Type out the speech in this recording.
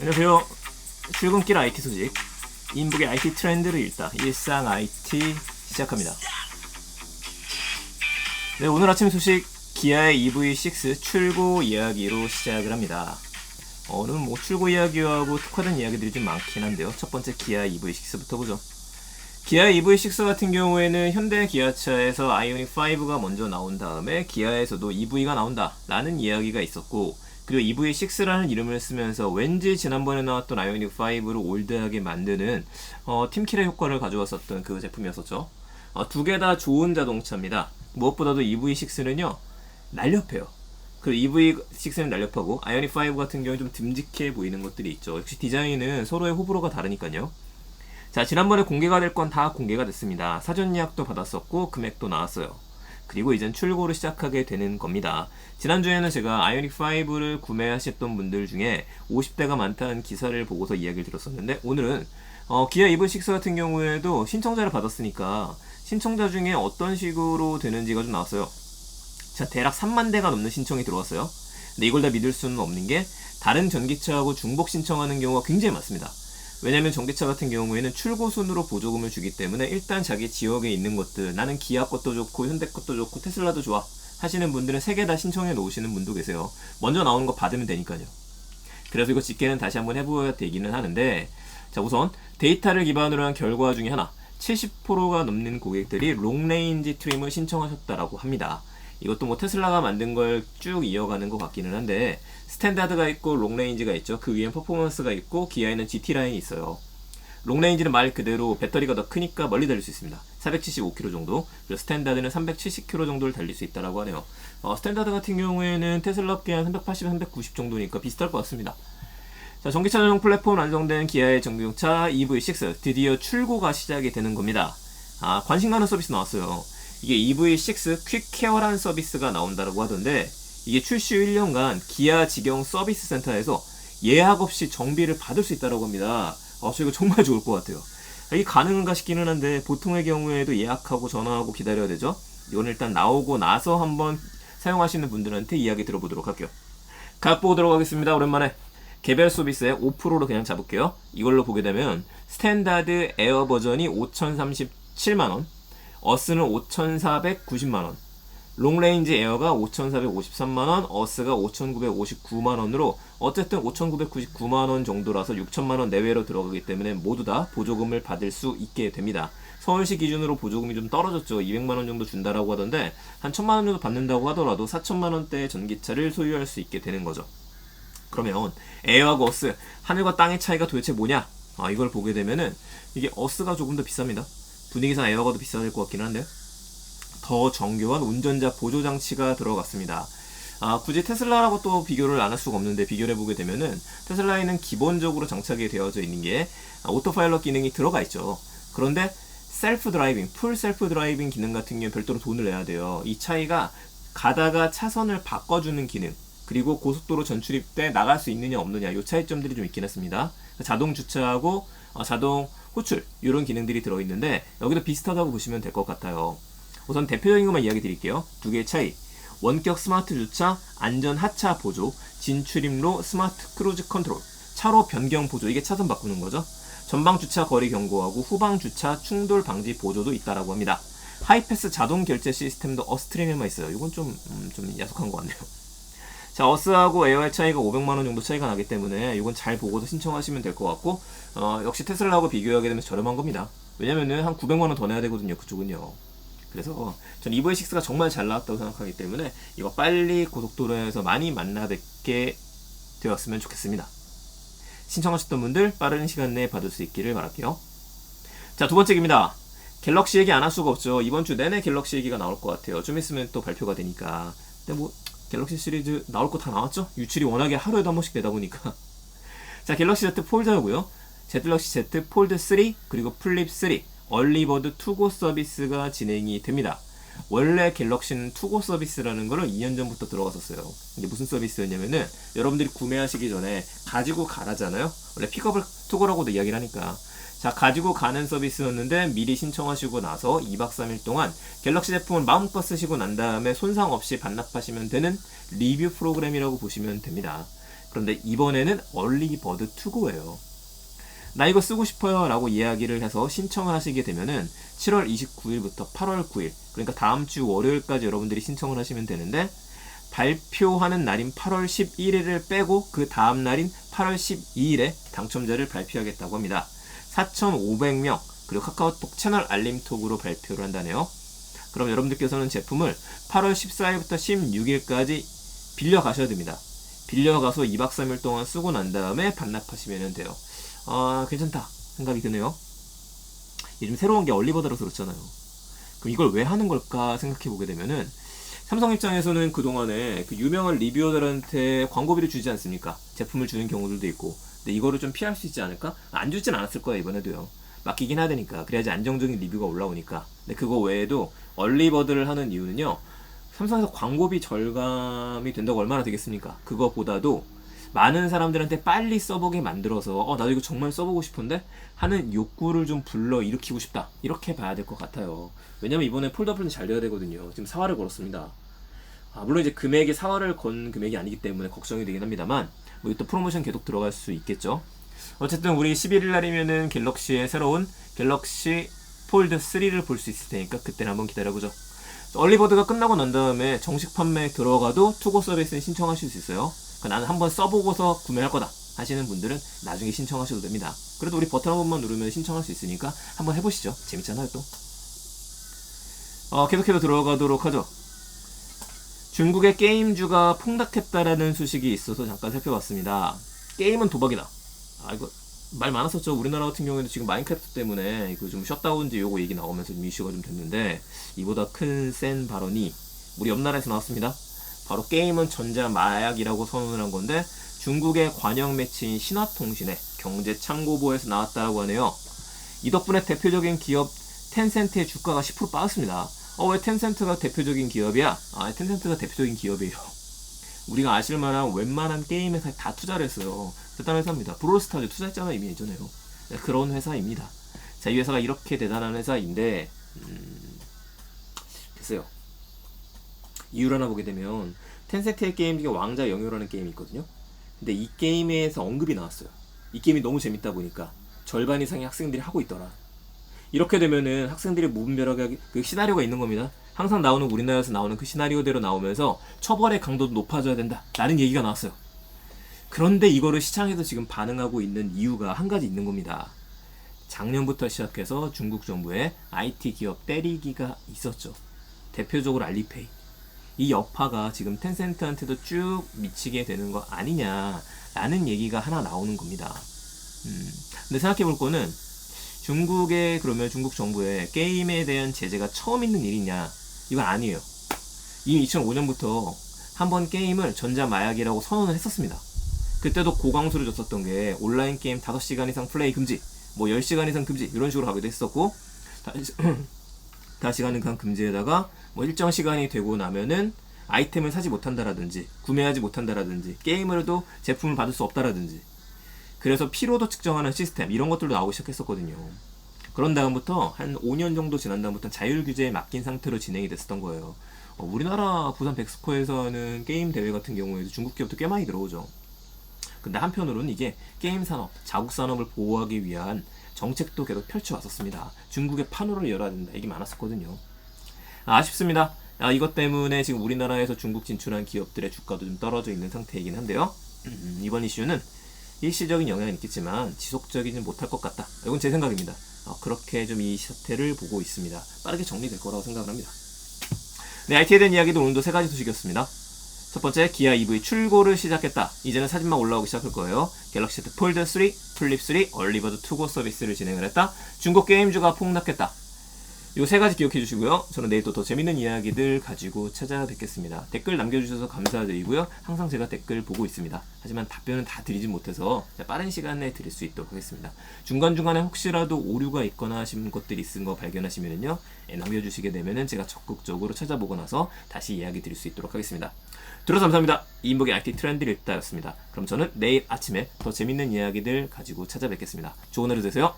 안녕하세요. 출근길 IT 소식, 인북의 IT 트렌드를 읽다 일상 IT 시작합니다. 네, 오늘 아침 소식 기아의 EV6 출고 이야기로 시작을 합니다. 오늘 출고 이야기하고 특화된 이야기들이 좀 많긴 한데요. 첫 번째 기아 EV6부터 보죠. 기아 EV6 같은 경우에는 현대 기아차에서 아이오닉 5가 먼저 나온 다음에 기아에서도 EV가 나온다 라는 이야기가 있었고, 그리고 EV6라는 이름을 쓰면서 왠지 지난번에 나왔던 아이오닉 5를 올드하게 만드는 팀킬의 효과를 가져왔었던 그 제품이었었죠. 두 개 다 좋은 자동차입니다. 무엇보다도 EV6는요 날렵해요. 그 EV6는 날렵하고 아이오닉 5 같은 경우는 좀 듬직해 보이는 것들이 있죠. 역시 디자인은 서로의 호불호가 다르니까요. 자, 지난번에 공개가 될 건 다 공개가 됐습니다. 사전 예약도 받았었고 금액도 나왔어요. 그리고 이젠 출고를 시작하게 되는 겁니다. 지난주에는 제가 아이오닉 5를 구매하셨던 분들 중에 50대가 많다는 기사를 보고서 이야기를 들었었는데, 오늘은 기아 EV6 같은 경우에도 신청자를 받았으니까 신청자 중에 어떤 식으로 되는지가 좀 나왔어요. 자, 대략 3만 대가 넘는 신청이 들어왔어요. 근데 이걸 다 믿을 수는 없는 게 다른 전기차하고 중복 신청하는 경우가 굉장히 많습니다. 왜냐면 전기차 같은 경우에는 출고순으로 보조금을 주기 때문에 일단 자기 지역에 있는 것들, 나는 기아 것도 좋고 현대 것도 좋고 테슬라도 좋아 하시는 분들은 3개 다 신청해 놓으시는 분도 계세요. 먼저 나오는 거 받으면 되니까요. 그래서 이거 집계는 다시 한번 해보아야 되기는 하는데, 자, 우선 데이터를 기반으로 한 결과 중에 하나, 70%가 넘는 고객들이 롱레인지 트림을 신청하셨다라고 합니다. 이것도 테슬라가 만든 걸 쭉 이어가는 것 같기는 한데, 스탠다드가 있고 롱레인지가 있죠. 그 위엔 퍼포먼스가 있고 기아에는 GT 라인이 있어요. 롱레인지는 말 그대로 배터리가 더 크니까 멀리 달릴 수 있습니다. 475km 정도. 그리고 스탠다드는 370km 정도를 달릴 수 있다라고 하네요. 스탠다드 같은 경우에는 테슬라께 한 380, 390 정도니까 비슷할 것 같습니다. 자, 전기차 전용 플랫폼 완성된 기아의 전기차 EV6 드디어 출고가 시작이 되는 겁니다. 관심 가는 서비스 나왔어요. 이게 EV6 퀵케어라는 서비스가 나온다고 하던데, 이게 출시 후 1년간 기아 직영 서비스 센터에서 예약 없이 정비를 받을 수 있다고 합니다. 저 이거 정말 좋을 것 같아요. 이게 가능한가 싶기는 한데, 보통의 경우에도 예약하고 전화하고 기다려야 되죠. 이건 일단 나오고 나서 한번 사용하시는 분들한테 이야기 들어보도록 할게요. 각 보도록 하겠습니다. 오랜만에 개별 서비스에 5%로 그냥 잡을게요. 이걸로 보게 되면 스탠다드 에어 버전이 5,037만원, 어스는 5,490만원, 롱레인지 에어가 5,453만원, 어스가 5,959만원으로 어쨌든 5,999만원 정도라서 6천만원 내외로 들어가기 때문에 모두 다 보조금을 받을 수 있게 됩니다. 서울시 기준으로 보조금이 좀 떨어졌죠. 200만원 정도 준다라고 하던데, 한 1,000만원 정도 받는다고 하더라도 4천만원대의 전기차를 소유할 수 있게 되는 거죠. 그러면 에어하고 어스, 하늘과 땅의 차이가 도대체 뭐냐? 이걸 보게 되면은 이게 어스가 조금 더 비쌉니다. 분위기상 에어가 더 비싸질 것 같기는 한데요. 더 정교한 운전자 보조 장치가 들어갔습니다. 굳이 테슬라라고 또 비교를 안 할 수가 없는데, 비교를 해보게 되면은 테슬라에는 기본적으로 장착이 되어져 있는 게 오토파일럿 기능이 들어가 있죠. 그런데 셀프 드라이빙, 풀 셀프 드라이빙 기능 같은 경우는 별도로 돈을 내야 돼요. 이 차이가 가다가 차선을 바꿔주는 기능, 그리고 고속도로 전출입 때 나갈 수 있느냐 없느냐, 이 차이점들이 좀 있긴 했습니다. 자동 주차하고 자동 호출, 이런 기능들이 들어있는데 여기도 비슷하다고 보시면 될 것 같아요. 우선 대표적인 것만 이야기 드릴게요. 두 개의 차이. 원격 스마트 주차, 안전 하차 보조, 진출입로 스마트 크루즈 컨트롤, 차로 변경 보조, 이게 차선 바꾸는 거죠. 전방 주차 거리 경고하고 후방 주차 충돌 방지 보조도 있다라고 합니다. 하이패스 자동 결제 시스템도 어스트림에만 있어요. 이건 좀 야속한 것 같네요. 자, 어스하고 에어의 차이가 500만원 정도 차이가 나기 때문에 이건 잘 보고서 신청하시면 될 것 같고, 역시 테슬라하고 비교하게 되면 저렴한 겁니다. 왜냐면은 한 900만원 더 내야 되거든요, 그쪽은요. 그래서 전 EV6가 정말 잘 나왔다고 생각하기 때문에 이거 빨리 고속도로에서 많이 만나뵙게 되었으면 좋겠습니다. 신청하셨던 분들 빠른 시간 내에 받을 수 있기를 바랄게요. 자, 두 번째 기입니다. 갤럭시 얘기 안 할 수가 없죠. 이번 주 내내 갤럭시 얘기가 나올 것 같아요. 좀 있으면 또 발표가 되니까. 근데 갤럭시 시리즈 나올 거 다 나왔죠? 유출이 워낙에 하루에도 한 번씩 되다 보니까. 자, 갤럭시 Z 폴더고요. 갤럭시 Z 폴드 3, 그리고 플립 3, 얼리버드 투고 서비스가 진행이 됩니다. 원래 갤럭시는 투고 서비스라는 거를 2년 전부터 들어갔었어요. 이게 무슨 서비스였냐면은, 여러분들이 구매하시기 전에 가지고 가라잖아요. 원래 픽업을 투고라고도 이야기를 하니까. 자, 가지고 가는 서비스였는데 미리 신청하시고 나서 2박 3일 동안 갤럭시 제품을 마음껏 쓰시고 난 다음에 손상 없이 반납하시면 되는 리뷰 프로그램이라고 보시면 됩니다. 그런데 이번에는 얼리버드 투고예요. 나 이거 쓰고 싶어요 라고 이야기를 해서 신청을 하시게 되면은 7월 29일부터 8월 9일, 그러니까 다음 주 월요일까지 여러분들이 신청을 하시면 되는데, 발표하는 날인 8월 11일을 빼고 그 다음 날인 8월 12일에 당첨자를 발표하겠다고 합니다. 4,500명, 그리고 카카오톡 채널 알림톡으로 발표를 한다네요. 그럼 여러분들께서는 제품을 8월 14일부터 16일까지 빌려 가셔야 됩니다. 빌려 가서 2박 3일 동안 쓰고 난 다음에 반납하시면 돼요. 괜찮다 생각이 드네요. 요즘 새로운 게 얼리버드라서 그렇잖아요. 그럼 이걸 왜 하는 걸까 생각해 보게 되면은, 삼성 입장에서는 그동안에 그 유명한 리뷰어들한테 광고비를 주지 않습니까? 제품을 주는 경우들도 있고. 근데 이거를 좀 피할 수 있지 않을까? 안 주진 않았을 거야 이번에도요. 맡기긴 해야 되니까. 그래야지 안정적인 리뷰가 올라오니까. 근데 그거 외에도 얼리버드를 하는 이유는요, 삼성에서 광고비 절감이 된다고 얼마나 되겠습니까? 그거보다도 많은 사람들한테 빨리 써보게 만들어서 나도 이거 정말 써보고 싶은데 하는 욕구를 좀 불러일으키고 싶다, 이렇게 봐야 될 것 같아요. 왜냐면 이번에 폴더블은 잘 돼야 되거든요. 지금 사활을 걸었습니다. 물론 이제 금액이 사활을 건 금액이 아니기 때문에 걱정이 되긴 합니다만, 뭐 또 프로모션 계속 들어갈 수 있겠죠. 어쨌든 우리 11일 날이면은 갤럭시의 새로운 갤럭시 폴드 3를 볼 수 있을 테니까 그때는 한번 기다려보죠. 얼리버드가 끝나고 난 다음에 정식 판매에 들어가도 투고 서비스에 신청하실 수 있어요. 나는 한번 써보고서 구매할 거다 하시는 분들은 나중에 신청하셔도 됩니다. 그래도 우리 버튼 한 번만 누르면 신청할 수 있으니까 한번 해보시죠. 재밌잖아요 또. 계속해서 들어가도록 하죠. 중국의 게임주가 폭락했다라는 소식이 있어서 잠깐 살펴봤습니다. 게임은 도박이다. 이거 말 많았었죠. 우리나라 같은 경우에도 지금 마인크래프트 때문에 이거 좀 셧다운지 요거 얘기 나오면서 좀 이슈가 좀 됐는데, 이보다 큰 센 발언이 우리 옆 나라에서 나왔습니다. 바로 게임은 전자 마약이라고 선언을 한 건데, 중국의 관영 매체인 신화통신의 경제참고보에서 나왔다고 하네요. 이 덕분에 대표적인 기업 텐센트의 주가가 10% 빠졌습니다. 왜 텐센트가 대표적인 기업이야? 텐센트가 대표적인 기업이에요. 우리가 아실만한 웬만한 게임 회사에 다 투자를 했어요. 대단한 회사입니다. 브롤스타즈 투자했잖아요, 이미 예전에요. 그런 회사입니다. 자, 이 회사가 이렇게 대단한 회사인데, 글쎄요. 이유를 하나 보게 되면, 텐센트의 게임 중에 왕자 영유라는 게임이 있거든요. 근데 이 게임에서 언급이 나왔어요. 이 게임이 너무 재밌다 보니까 절반 이상의 학생들이 하고 있더라. 이렇게 되면은 학생들이 무분별하게 그 시나리오가 있는 겁니다. 항상 나오는, 우리나라에서 나오는 그 시나리오대로 나오면서 처벌의 강도도 높아져야 된다 라는 얘기가 나왔어요. 그런데 이거를 시장에서 지금 반응하고 있는 이유가 한 가지 있는 겁니다. 작년부터 시작해서 중국 정부의 IT 기업 때리기가 있었죠. 대표적으로 알리페이. 이 여파가 지금 텐센트한테도 쭉 미치게 되는 거 아니냐라는 얘기가 하나 나오는 겁니다. 근데 생각해 볼 거는, 중국의, 그러면 중국 정부의 게임에 대한 제재가 처음 있는 일이냐? 이건 아니에요. 이미 2005년부터 한번 게임을 전자마약이라고 선언을 했었습니다. 그때도 고강수를 줬었던 게 온라인 게임 5시간 이상 플레이 금지, 뭐 10시간 이상 금지, 이런 식으로 하기도 했었고, 5시간 이상 금지에다가 뭐 일정 시간이 되고 나면은 아이템을 사지 못한다라든지 구매하지 못한다라든지 게임으로도 제품을 받을 수 없다라든지, 그래서 피로도 측정하는 시스템, 이런 것들도 나오기 시작했었거든요. 그런 다음부터 한 5년 정도 지난 다음부터 자율 규제에 맡긴 상태로 진행이 됐었던 거예요. 우리나라 부산 백스코에서는 게임 대회 같은 경우에도 중국 기업도 꽤 많이 들어오죠. 근데 한편으로는 이게 게임 산업, 자국 산업을 보호하기 위한 정책도 계속 펼쳐왔었습니다. 중국의 판호를 열어야 된다, 얘기 많았었거든요. 아쉽습니다. 이것 때문에 지금 우리나라에서 중국 진출한 기업들의 주가도 좀 떨어져 있는 상태이긴 한데요. 이번 이슈는 일시적인 영향은 있겠지만 지속적이진 못할 것 같다. 이건 제 생각입니다. 그렇게 좀 이 사태를 보고 있습니다. 빠르게 정리될 거라고 생각을 합니다. 네, IT에 대한 이야기도 오늘도 3가지 소식이었습니다. 첫 번째, 기아 EV 출고를 시작했다. 이제는 사진만 올라오기 시작할 거예요. 갤럭시 Z 폴드 3, 플립 3, 얼리버드 투고 서비스를 진행을 했다. 중국 게임주가 폭락했다. 이 3가지 기억해 주시고요. 저는 내일 또 더 재밌는 이야기들 가지고 찾아뵙겠습니다. 댓글 남겨주셔서 감사드리고요. 항상 제가 댓글 보고 있습니다. 하지만 답변은 다 드리지 못해서 빠른 시간에 드릴 수 있도록 하겠습니다. 중간중간에 혹시라도 오류가 있거나 하신 것들이 있은 거 발견하시면요, 남겨주시게 되면은 제가 적극적으로 찾아보고 나서 다시 이야기 드릴 수 있도록 하겠습니다. 들어서 감사합니다. 이인복의 IT 트렌드 읽다였습니다. 그럼 저는 내일 아침에 더 재밌는 이야기들 가지고 찾아뵙겠습니다. 좋은 하루 되세요.